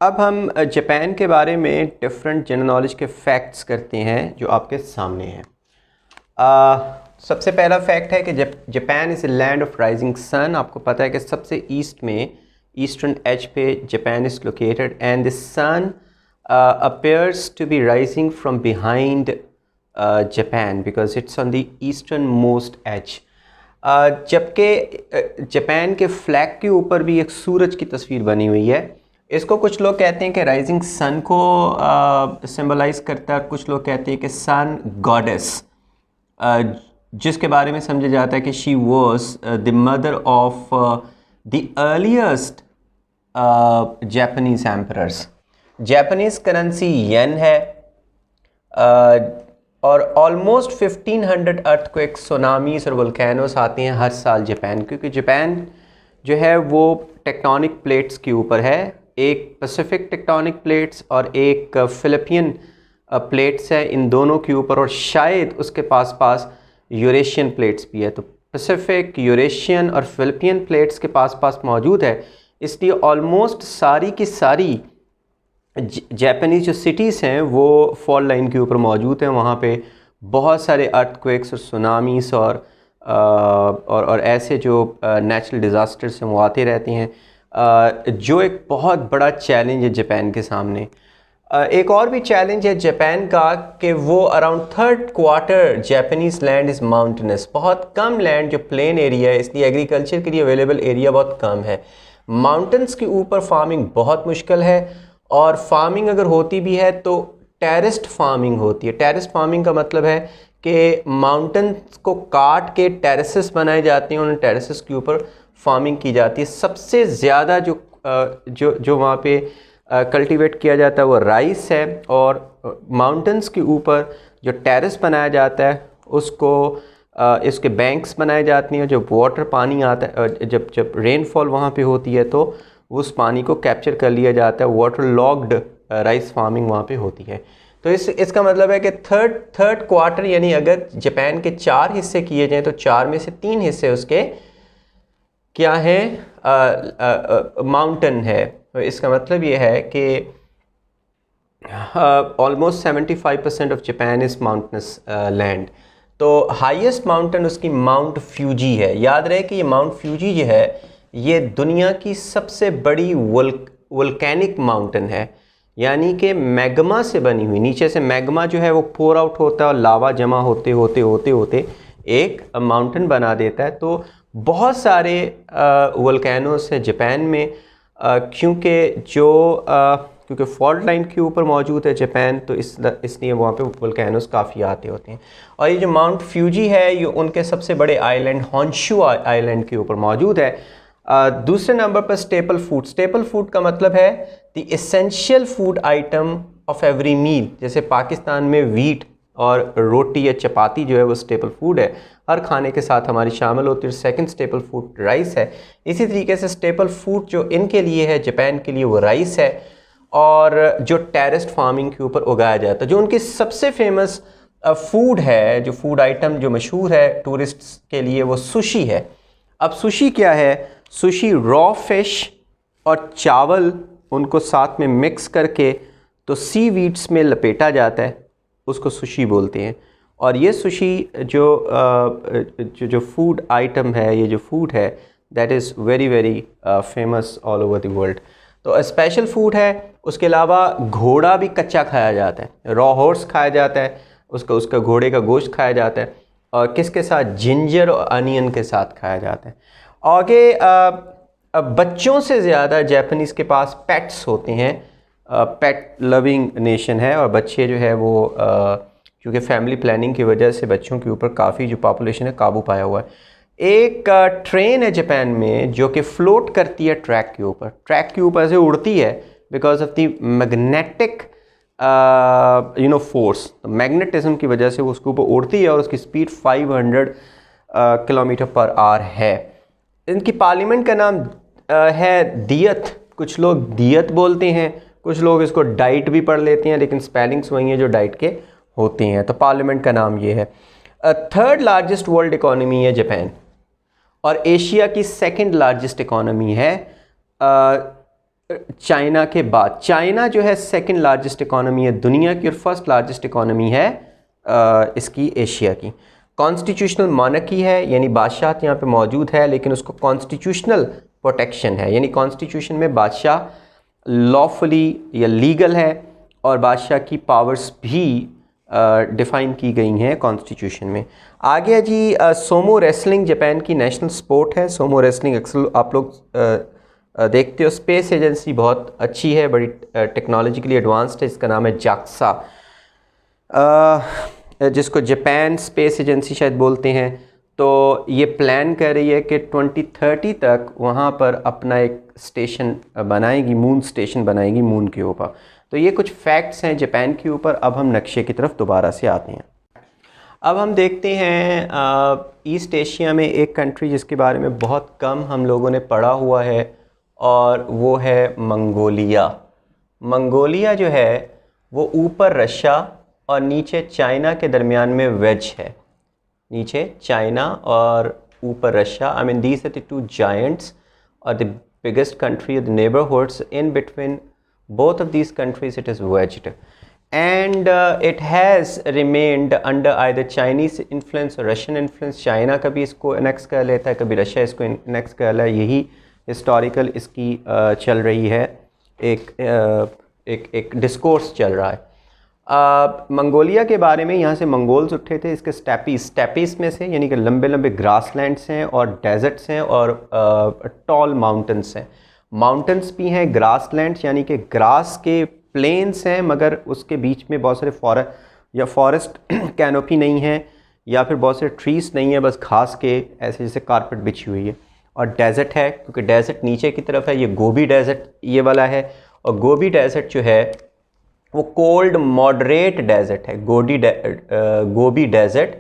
अब हम जापान के बारे में डिफरेंट जनरल नॉलेज के फैक्ट्स करते हैं जो आपके सामने हैं। सबसे पहला फैक्ट है कि Japan is a land of rising sun. आपको पता है कि सबसे ईस्ट में ईस्टर्न एज पे Japan is located and the sun appears to be rising from behind Japan because it's on the eastern most edge। जबकि जापान के flag के ऊपर भी एक सूरज की तस्वीर बनी हुई है। इसको कुछ लोग कहते हैं कि राइजिंग सन को सिंबलाइज करता है, कुछ लोग कहते हैं कि सन गॉडेस, जिसके बारे में समझा जाता है कि she was the mother of the earliest Japanese emperors. Japanese currency yen है और ऑलमोस्ट 1500 अर्थक्वेक्स, सुनामीज और वोल्केनोस आते हैं हर साल जापान, क्योंकि जापान जो है वो टेक्टोनिक प्लेट्स के ऊपर है। एक पैसिफिक टेक्टोनिक प्लेट्स और एक फिलिपियन प्लेट्स है, इन दोनों के ऊपर, और शायद उसके पास यूरेशियन प्लेट्स भी है। तो पैसिफिक, यूरेशियन और फिलिपियन प्लेट्स के पास मौजूद है, इसलिए ऑलमोस्ट सारी की सारी जापानीज जो सिटीज़ हैं वो फॉल लाइन के ऊपर मौजूद हैं। वहाँ पे बहुत सारे अर्थक्वेक्स और सुनामीस और ऐसे जो नेचुरल डिज़ास्टर्स हैं वो आते रहते हैं, जो एक बहुत बड़ा चैलेंज है जापान के सामने। एक और भी चैलेंज है जापान का कि वो around 3/4 Japanese land is mountainous. बहुत कम लैंड जो प्लेन एरिया है, इसलिए एग्रीकल्चर के लिए अवेलेबल एरिया बहुत कम है। माउंटेन्स के ऊपर फार्मिंग बहुत मुश्किल है, और फार्मिंग अगर होती भी है तो टेरेस्ड फार्मिंग होती है। टेरेस्ड फार्मिंग का मतलब है कि माउंटेन्स को काट के टेरेसेस बनाए जाते हैं, उन टेरेसेस के ऊपर फार्मिंग की जाती है। सबसे ज़्यादा जो वहाँ पे कल्टीवेट किया जाता है वो राइस है, और माउंटेन्स के ऊपर जो टेरेस बनाया जाता है उसको इसके बैंक्स बनाए जाती हैं। जब वाटर पानी आता है, जब रेनफॉल वहाँ पे होती है तो उस पानी को कैप्चर कर लिया जाता है। वाटर लॉग्ड राइस फार्मिंग वहाँ पे होती है। तो इसका मतलब है कि थर्ड क्वार्टर, यानी अगर जापान के 4 हिस्से किए जाएँ तो 4 में से 3 हिस्से उसके क्या हैं, माउंटेन है। तो इसका मतलब ये है कि almost 75% of Japan is mountainous land. तो हाईएस्ट माउंटेन उसकी माउंट फ्यूजी है। याद रहे कि ये माउंट फ्यूजी जो है ये दुनिया की सबसे बड़ी वोल्केनिक माउंटेन है, यानी कि मैग्मा से बनी हुई। नीचे से मैग्मा जो है वो पोर आउट होता है और लावा जमा होते होते एक माउंटेन बना देता है। तो बहुत सारे वोल्केनोस है जापान में, क्योंकि फॉल्ट लाइन के ऊपर मौजूद है जापान, तो इसलिए वहाँ पे वोल्केनोस काफ़ी आते होते हैं। और ये जो माउंट फ्यूजी है ये उनके सबसे बड़े आइलैंड होंशु आइलैंड के ऊपर मौजूद है। दूसरे नंबर पर स्टेपल फूड। स्टेपल फूड का मतलब है the essential food item of every meal. जैसे पाकिस्तान में वीट और रोटी या चपाती जो है वो स्टेपल फूड है, हर खाने के साथ हमारी शामिल होती है। सेकंड स्टेपल फूड राइस है। इसी तरीके से स्टेपल फूड जो इनके लिए है, जापान के लिए, वो राइस है, और जो टेरेस्ड फार्मिंग के ऊपर उगाया जाता है। जो उनकी सबसे फेमस फूड है, जो फूड आइटम जो मशहूर है टूरिस्ट्स के लिए, वो सुशी है। अब सुशी क्या है? सुशी रॉ फिश और चावल उनको साथ में मिक्स करके तो सी वीड्स में लपेटा जाता है, उसको सुशी बोलते हैं। और ये सुशी जो फूड आइटम है, ये जो फूड है, that is very very famous all over the world. तो स्पेशल फूड है। उसके अलावा घोड़ा भी कच्चा खाया जाता है, रॉ हॉर्स खाया जाता है, उसका घोड़े का गोश्त खाया जाता है, और किसके साथ? जिंजर और अनियन के साथ खाया जाता है। आगे बच्चों से ज़्यादा जापानीज़ के पास पेट्स होते हैं। पेट लविंग नेशन है, और बच्चे जो है वो क्योंकि फैमिली प्लानिंग की वजह से बच्चों के ऊपर काफ़ी जो पॉपुलेशन है काबू पाया हुआ है। एक ट्रेन है जापान में जो कि फ्लोट करती है ट्रैक के ऊपर से उड़ती है because of the magnetic force. Magnetism की वजह से वो उसके ऊपर उड़ती है, और उसकी स्पीड 500 किलोमीटर पर आवर है। इनकी पार्लियामेंट का नाम है दियत। कुछ लोग दियत बोलते हैं, कुछ लोग इसको डाइट भी पढ़ लेते हैं, लेकिन स्पेलिंग्स वही हैं जो डाइट के होते हैं। तो पार्लियामेंट का नाम ये है। थर्ड लार्जेस्ट वर्ल्ड इकोनॉमी है जापान, और एशिया की सेकंड लार्जेस्ट इकोनॉमी है। चाइना के बाद। चाइना जो है सेकंड लार्जेस्ट इकोनॉमी है दुनिया की और फर्स्ट लार्जेस्ट इकोनॉमी है इसकी एशिया की। कॉन्स्टिट्यूशनल मोनार्की है, यानी बादशाह यहाँ पे मौजूद है, लेकिन उसको कॉन्स्टिट्यूशनल प्रोटेक्शन है, यानी कॉन्स्टिट्यूशन में बादशाह लॉफुली या लीगल है और बादशाह की पावर्स भी डिफ़ाइन की गई हैं कॉन्स्टिट्यूशन में। आगे है जी सोमो रेसलिंग, जापान की नेशनल स्पोर्ट है। सोमो रेसलिंग अक्सर आप लोग देखते हो। स्पेस एजेंसी बहुत अच्छी है, बड़ी टेक्नोलॉजिकली एडवांस्ड है, इसका नाम है जाक्सा, जिसको जापान स्पेस एजेंसी शायद बोलते हैं। तो ये प्लान कर रही है कि 2030 तक वहाँ पर अपना एक स्टेशन बनाएगी, मून स्टेशन बनाएगी मून के ऊपर। तो ये कुछ फैक्ट्स हैं जापान के ऊपर। अब हम नक्शे की तरफ दोबारा से आते हैं। अब हम देखते हैं ईस्ट एशिया में एक कंट्री जिसके बारे में बहुत कम हम लोगों ने पढ़ा हुआ है, और वो है मंगोलिया। मंगोलिया जो है वो ऊपर रशिया और नीचे चाइना के दरमियान में वेज है। नीचे चाइना और ऊपर Russia. I mean these are the two giants और the biggest country, the neighbourhoods in between both of these countries it is wedged, and it has remained under either Chinese influence or Russian influence. China कभी इसको annex कर लेता है, कभी Russia इसको annex कर लेता है। यही हिस्टोरिकल इसकी चल रही है, एक डिस्कोर्स चल रहा है। मंगोलिया के बारे में, यहाँ से मंगोल्स उठे थे। इसके स्टेपीज में से, यानी कि लंबे लंबे ग्रासलैंड्स हैं और डेजर्ट्स हैं और टॉल माउंटेन्स हैं। माउंटेन्स भी हैं, ग्रासलैंड्स यानी कि ग्रास के प्लेन्स हैं, मगर उसके बीच में बहुत सारे फॉरेस्ट कैनोपी नहीं है, या फिर बहुत सारे ट्रीज नहीं है, बस घास के ऐसे जैसे कारपेट बिछी हुई है। और डेजर्ट है, क्योंकि डेजर्ट नीचे की तरफ है। ये गोबी डेजर्ट ये वाला है, और गोबी डेजर्ट जो है वो कोल्ड मॉडरेट डेजर्ट है। Gobi desert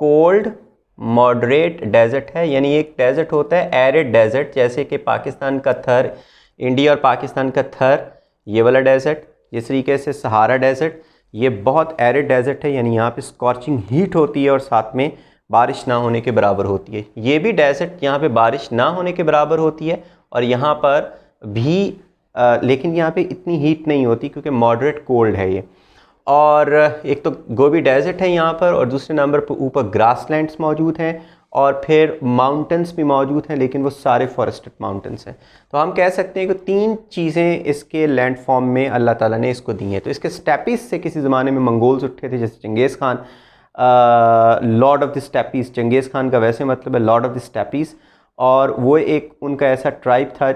cold moderate desert है, यानी एक डेजर्ट होता है एरिड डेजर्ट, जैसे कि पाकिस्तान का थर, इंडिया और पाकिस्तान का थर, ये वाला डेजर्ट। जिस तरीके से सहारा डेजर्ट, ये बहुत एरिड डेजर्ट है, यानी यहाँ पे स्कॉचिंग हीट होती है और साथ में बारिश ना होने के बराबर होती है। ये भी डेजर्ट यहाँ पे बारिश ना होने के बराबर होती है, और यहाँ पर भी लेकिन यहाँ पे इतनी हीट नहीं होती क्योंकि मॉडरेट कोल्ड है ये। और एक तो गोबी डेजर्ट है यहाँ पर, और दूसरे नंबर पर ऊपर ग्रासलैंड्स मौजूद हैं, और फिर माउंटेन्स भी मौजूद हैं, लेकिन वो सारे फॉरेस्टेड माउंटेन्स हैं। तो हम कह सकते हैं कि 3 चीज़ें इसके लैंड फॉर्म में अल्लाह ताला ने इसको दी हैं। तो इसके स्टेपीज़ से किसी ज़माने में मंगोल्स उठे थे, जैसे Changez Khan, Lord of the stapes. Changez Khan का वैसे मतलब है लॉर्ड ऑफ द स्टेपीज़, और वो एक उनका ऐसा ट्राइब था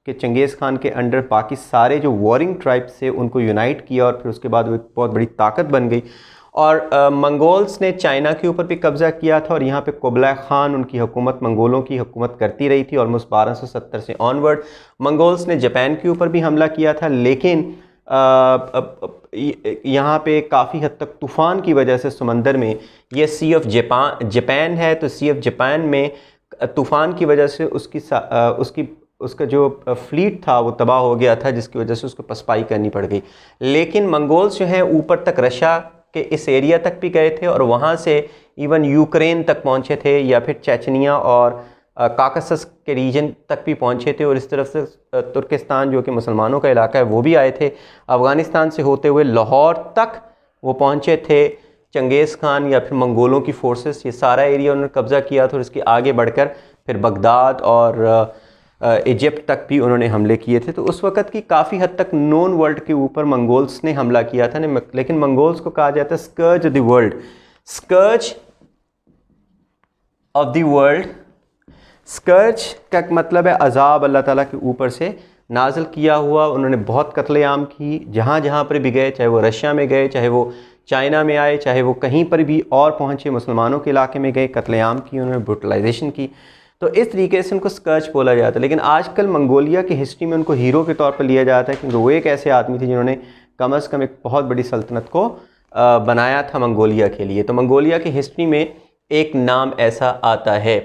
कि चंगेज़ खान के अंडर बाकी सारे जो वॉरिंग ट्राइब्स थे उनको यूनाइट किया, और फिर उसके बाद वो एक बहुत बड़ी ताकत बन गई। और मंगोल्स ने चाइना के ऊपर भी कब्ज़ा किया था, और यहाँ पे कुबलाई ख़ान उनकी हुकूमत, मंगोलों की हुकूमत करती रही थी ऑलमोस्ट 1270 से ऑनवर्ड। मंगोल्स ने जापान के ऊपर भी हमला किया था, लेकिन यहाँ पे काफ़ी हद तक तूफ़ान की वजह से समंदर में, ये सी ऑफ जापान है, तो सी ऑफ जापान में तूफ़ान की वजह से उसका जो फ्लीट था वो तबाह हो गया था, जिसकी वजह से उसको पसपाई करनी पड़ गई। लेकिन मंगोल्स जो हैं ऊपर तक रशिया के इस एरिया तक भी गए थे, और वहाँ से इवन यूक्रेन तक पहुँचे थे, या फिर चेचनिया और काकासस के रीजन तक भी पहुँचे थे, और इस तरफ से तुर्किस्तान जो कि मुसलमानों का इलाका है वो भी आए थे। अफ़गानिस्तान से होते हुए लाहौर तक वो पहुँचे थे चंगेज़ खान या फिर मंगोलों की फोर्सेस। ये सारा एरिया उन्होंने कब्ज़ा किया था, और इसके आगे बढ़कर फिर बगदाद और इजिप्ट तक भी उन्होंने हमले किए थे। तो उस वक़्त की काफ़ी हद तक नोन वर्ल्ड के ऊपर मंगोल्स ने हमला किया था। लेकिन मंगोल्स को कहा जाता है scourge of the world, scourge of the world. Scourge का मतलब है अजाब, अल्लाह ताला के ऊपर से नाज़िल किया हुआ। उन्होंने बहुत कत्लेआम की, जहाँ जहाँ पर भी गए, चाहे वो रशिया में गए, चाहे वो चाइना में आए, चाहे वो कहीं पर भी और पहुँचे, मुसलमानों के इलाके में गए, कत्लेआम की, उन्होंने ब्रूटलाइजेशन की। तो इस तरीके से उनको स्कर्च बोला जाता है। लेकिन आजकल मंगोलिया की हिस्ट्री में उनको हीरो के तौर पर लिया जाता है, क्योंकि वो एक ऐसे आदमी थे जिन्होंने कम अज़ कम एक बहुत बड़ी सल्तनत को बनाया था मंगोलिया के लिए। तो मंगोलिया की हिस्ट्री में एक नाम ऐसा आता है।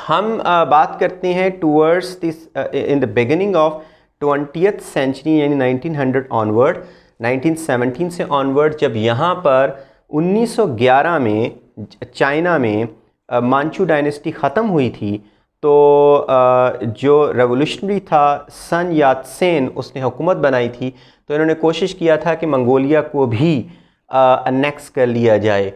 हम बात करते हैं towards this in the beginning of 20th century, यानी 1900 ऑनवर्ड, 1917 से ऑनवर्ड, जब यहाँ पर 1911 में चाइना में मांचू डायनेस्टी ख़त्म हुई थी, तो जो रेवोल्यूशनरी था सन यात सेन, उसने हुकूमत बनाई थी, तो इन्होंने कोशिश किया था कि मंगोलिया को भी अनेक्स कर लिया जाए।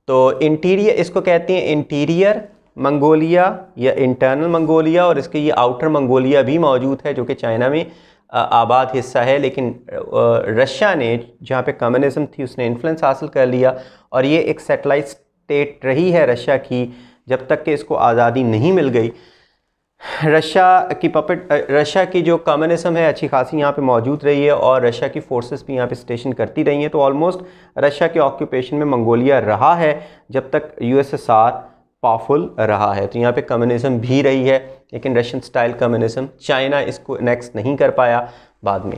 तो इंटीरियर, इसको कहते हैं इंटीरियर मंगोलिया या इंटरनल मंगोलिया, और इसके ये आउटर मंगोलिया भी मौजूद है जो कि चाइना में आबाद हिस्सा है। लेकिन रशिया ने, जहाँ पे कम्युनिज़्म थी, उसने इन्फ्लुएंस हासिल कर लिया और ये एक सैटेलाइट स्टेट रही है रशिया की जब तक कि इसको आज़ादी नहीं मिल गई। रशिया की जो कम्युनिज़्म है अच्छी खासी यहाँ पे मौजूद रही है और रशिया की फोर्सेस भी यहाँ पे स्टेशन करती रही हैं। तो ऑलमोस्ट रशिया के ऑक्यूपेशन में मंगोलिया रहा है जब तक यूएसएसआर पावरफुल रहा है। तो यहाँ पे कम्युनिज़्म भी रही है, लेकिन रशियन स्टाइल कम्युनिज़्म। चाइना इसको नेक्स्ट नहीं कर पाया बाद में।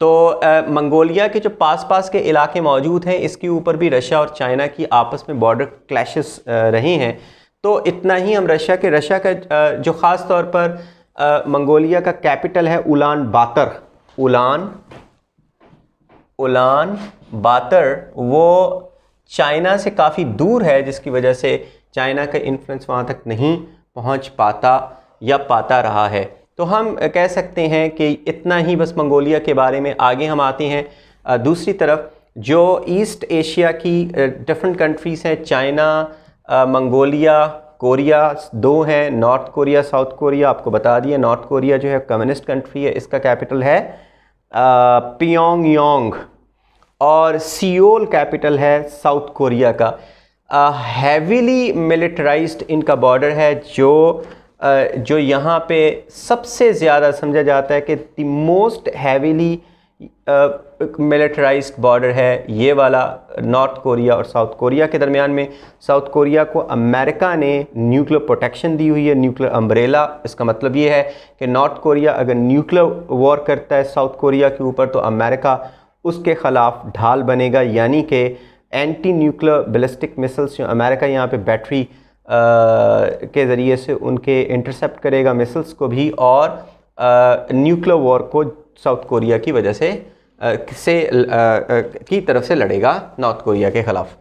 तो मंगोलिया के जो पास के इलाके मौजूद हैं, इसके ऊपर भी रशिया और चाइना की आपस में बॉर्डर क्लैशेस रहे हैं। तो इतना ही हम रशिया का जो ख़ास तौर पर मंगोलिया का कैपिटल है उलान बातर, वो चाइना से काफ़ी दूर है, जिसकी वजह से चाइना का इन्फ्लुएंस वहाँ तक नहीं पहुँच पाता या पाता रहा है। तो हम कह सकते हैं कि इतना ही बस मंगोलिया के बारे में। आगे हम आते हैं दूसरी तरफ, जो ईस्ट एशिया की डिफरेंट कंट्रीज़ हैं, चाइना, मंगोलिया, कोरिया, दो हैं, नॉर्थ कोरिया, साउथ कोरिया। आपको बता दिया नॉर्थ कोरिया जो है कम्युनिस्ट कंट्री है, इसका कैपिटल है पियोंगयांग, और सियोल कैपिटल है साउथ कोरिया का। हैवीली मिलिटराइज्ड इनका बॉर्डर है, जो यहाँ पे सबसे ज़्यादा समझा जाता है कि the most heavily militarised border है ये वाला नॉर्थ कोरिया और साउथ कोरिया के दरमियान में। साउथ कोरिया को अमेरिका ने न्यूक्लियर प्रोटेक्शन दी हुई है, न्यूक्लियर अम्ब्रेला। इसका मतलब ये है कि नॉर्थ कोरिया अगर न्यूक्लियर वॉर करता है साउथ कोरिया के ऊपर, तो अमेरिका उसके ख़िलाफ़ ढाल बनेगा, यानी कि एंटी न्यूक्लियर बैलिस्टिक मिसाइल्स जो अमेरिका यहाँ पे बैटरी के ज़रिए से उनके इंटरसेप्ट करेगा मिसाइल्स को भी, और न्यूक्लियर वॉर को साउथ कोरिया की वजह से की तरफ से लड़ेगा नॉर्थ कोरिया के ख़िलाफ़।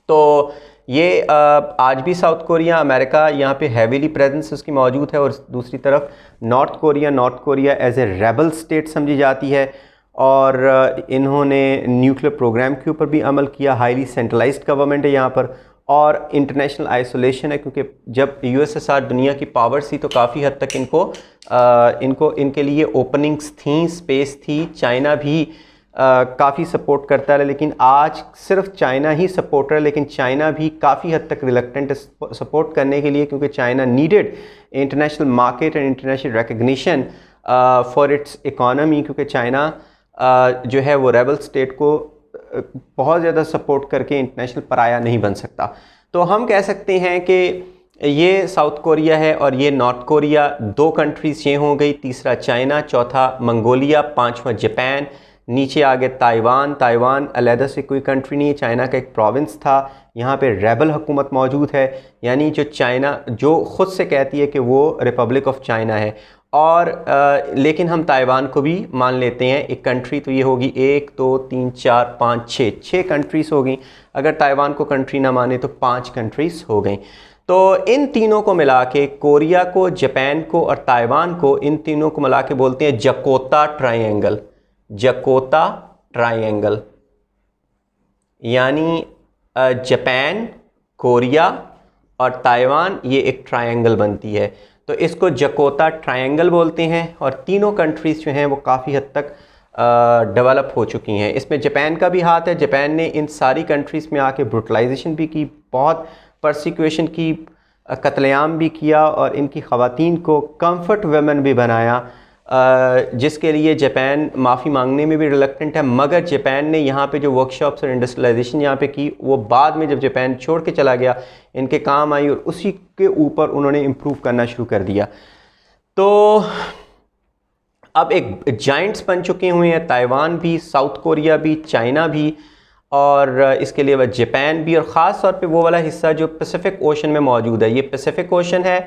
तो ये आज भी साउथ कोरिया, अमेरिका यहाँ पे हैवीली प्रेजेंस उसकी मौजूद है। और दूसरी तरफ North Korea as a rebel state समझी जाती है, और इन्होंने न्यूक्लियर प्रोग्राम के ऊपर भी अमल किया। हाईली सेंट्रलाइज्ड गवर्नमेंट है यहाँ पर, और इंटरनेशनल आइसोलेशन है, क्योंकि जब यूएसएसआर दुनिया की पावर थी तो काफ़ी हद तक इनके लिए ओपनिंग्स थी, स्पेस थी। चाइना भी काफ़ी सपोर्ट करता है, लेकिन आज सिर्फ चाइना ही सपोर्टर है, लेकिन चाइना भी काफ़ी हद तक रिलक्टेंट सपोर्ट करने के लिए, क्योंकि China needed international market and international recognition for its economy, क्योंकि चाइना जो है वो रेबल स्टेट को बहुत ज़्यादा सपोर्ट करके इंटरनेशनल पराया नहीं बन सकता। तो हम कह सकते हैं कि ये साउथ कोरिया है और ये नॉर्थ कोरिया, दो कंट्रीज़ ये हो गई। तीसरा चाइना, चौथा मंगोलिया, पांचवा जापान, नीचे आ गया ताइवान अलहदा से कोई कंट्री नहीं है, चाइना का एक प्रोविंस था। यहाँ पे रेबल हुकूमत मौजूद है, यानी जो चाइना जो ख़ुद से कहती है कि वो रिपब्लिक ऑफ चाइना है। और लेकिन हम ताइवान को भी मान लेते हैं एक कंट्री। तो ये होगी 1 2 3 4 5 6 कंट्रीज़ हो गई। अगर ताइवान को कंट्री ना माने तो 5 कंट्रीज़ हो गई। तो इन तीनों को मिला के, कोरिया को, जापान को और ताइवान को, इन तीनों को मिला के बोलते हैं जकोता ट्रायंगल। यानी जापान, कोरिया और ताइवान, ये एक ट्रायंगल बनती है। तो इसको जकोता ट्रायंगल बोलते हैं। और तीनों कंट्रीज़ जो हैं वो काफ़ी हद तक डेवलप हो चुकी हैं। इसमें जापान का भी हाथ है। जापान ने इन सारी कंट्रीज़ में आके ब्रुटलाइजेशन भी की, बहुत परसिक्यूशन की, कत्लेआम भी किया, और इनकी ख़वातीन को कंफर्ट वुमेन भी बनाया, जिसके लिए जापान माफ़ी मांगने में भी रिलक्टेंट है। मगर जापान ने यहाँ पे जो वर्कशॉप्स और इंडस्ट्रियलाइजेशन यहाँ पे की, वो बाद में जब जापान छोड़ के चला गया इनके काम आई, और उसी के ऊपर उन्होंने इम्प्रूव करना शुरू कर दिया। तो अब एक जाइंट्स बन चुके हुए हैं, ताइवान भी, साउथ कोरिया भी, चाइना भी, और इसके लिए वह जापान भी, और ख़ास तौर पे वो वाला हिस्सा जो पैसिफिक ओशन में मौजूद है। ये पैसिफिक ओशन है,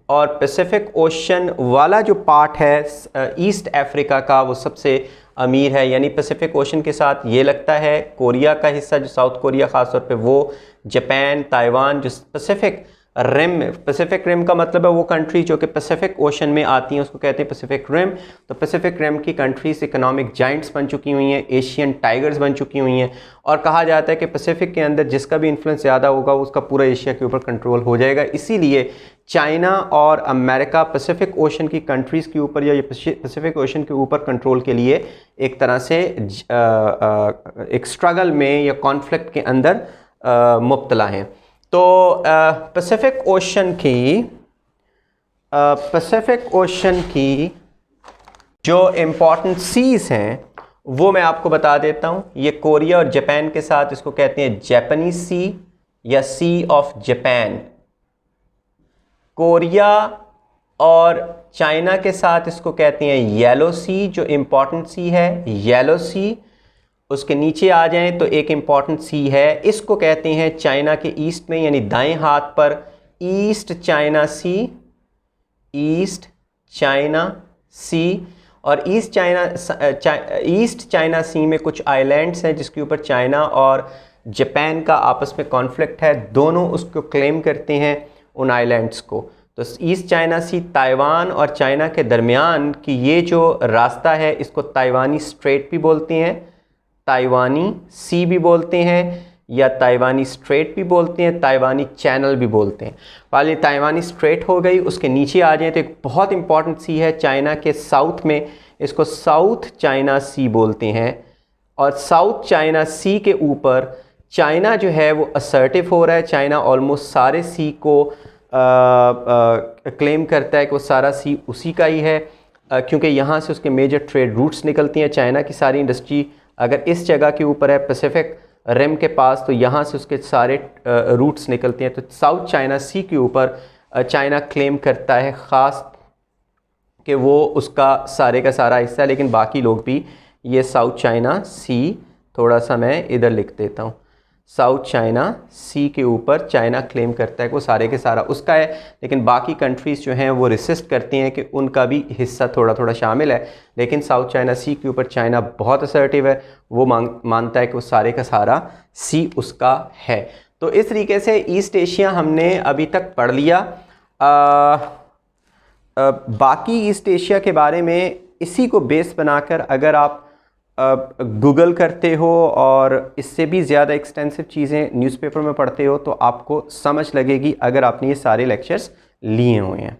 और पैसिफिक ओशन वाला जो पार्ट है ईस्ट अफ्रीका का, वो सबसे अमीर है। यानी पैसिफिक ओशन के साथ ये लगता है कोरिया का हिस्सा, जो साउथ कोरिया ख़ास तौर पे, वो जापान, ताइवान, जो पैसिफिक रिम, पैसिफिक रिम का मतलब है वो कंट्री जो कि पैसिफिक ओशन में आती हैं उसको कहते हैं पैसिफिक रिम। तो पैसिफिक रिम की कंट्रीज इकोनॉमिक जाइंट्स बन चुकी हुई हैं, एशियन टाइगर्स बन चुकी हुई हैं, और कहा जाता है कि पैसिफिक के अंदर जिसका भी इन्फ्लुएंस ज़्यादा होगा उसका पूरा एशिया के ऊपर कंट्रोल हो जाएगा। इसीलिए चाइना और अमेरिका पैसिफिक ओशन की कंट्रीज़ के ऊपर या पैसिफिक ओशन के ऊपर कंट्रोल के लिए एक तरह से एक स्ट्रगल में या कॉन्फ्लिक्ट के अंदर मुब्तला हैं। तो पैसिफिक ओशन की जो इम्पॉर्टेंट सीज़ हैं वो मैं आपको बता देता हूँ। ये कोरिया और जापान के साथ इसको कहते हैं जापानीज सी या सी ऑफ जापान। कोरिया और चाइना के साथ इसको कहते हैं येलो सी, जो इम्पॉर्टेंट सी है येलो सी। उसके नीचे आ जाएं तो एक इम्पॉर्टेंट सी है, इसको कहते हैं चाइना के ईस्ट में यानी दाएं हाथ पर ईस्ट चाइना सी, ईस्ट चाइना सी। और ईस्ट चाइना सी में कुछ आइलैंड्स हैं जिसके ऊपर चाइना और जापान का आपस में कॉन्फ्लिक्ट है, दोनों उसको क्लेम करते हैं उन आइलैंड्स को। तो ईस्ट चाइना सी ताइवान और चाइना के दरमियान की ये जो रास्ता है इसको ताइवानी स्ट्रेट भी बोलते हैं, ताइवानी सी भी बोलते हैं, या ताइवानी स्ट्रेट भी बोलते हैं, ताइवानी चैनल भी बोलते हैं। वाली ताइवानी स्ट्रेट हो गई। उसके नीचे आ जाए तो एक बहुत इंपॉर्टेंट सी है चाइना के साउथ में, इसको साउथ चाइना सी बोलते हैं। और साउथ चाइना सी के ऊपर चाइना जो है वो असर्टिव हो रहा है। चाइना ऑलमोस्ट सारे सी को क्लेम करता है कि वो सारा सी उसी का ही है, क्योंकि यहाँ से उसके मेजर ट्रेड रूट्स निकलती हैं। चाइना की सारी इंडस्ट्री अगर इस जगह के ऊपर है पैसिफिक रिम के पास, तो यहाँ से उसके सारे रूट्स निकलते हैं। तो साउथ चाइना सी के ऊपर चाइना क्लेम करता है ख़ास कि वो उसका सारे का सारा हिस्सा है, लेकिन बाकी लोग भी ये साउथ चाइना सी, थोड़ा सा मैं इधर लिख देता हूँ, साउथ चाइना सी के ऊपर चाइना क्लेम करता है कि वो सारे के सारा उसका है, लेकिन बाकी कंट्रीज़ जो हैं वो रिसिस्ट करती हैं कि उनका भी हिस्सा थोड़ा थोड़ा शामिल है। लेकिन साउथ चाइना सी के ऊपर चाइना बहुत असर्टिव है, वो मानता है कि वो सारे का सारा सी उसका है। तो इस तरीके से ईस्ट एशिया हमने अभी तक पढ़ लिया। बाकी ईस्ट एशिया के बारे में इसी को बेस बनाकर अगर आप गूगल करते हो और इससे भी ज़्यादा एक्सटेंसिव चीज़ें न्यूज़पेपर में पढ़ते हो तो आपको समझ लगेगी अगर आपने ये सारे लेक्चर्स लिए हुए हैं।